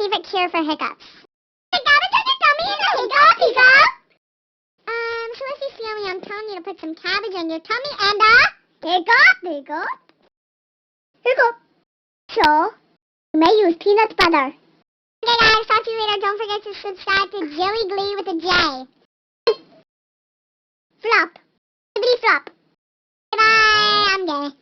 secret cure for hiccups. The cabbage on your tummy and a hiccup, hiccup. So if you feel me, I'm telling you to put some cabbage on your tummy and a hiccup, hiccup, hiccup. So, you may use peanut butter. Okay guys, talk to you later. Don't forget to subscribe to Jelly Glee with a J. Flop. Flop. Bye, I'm gay.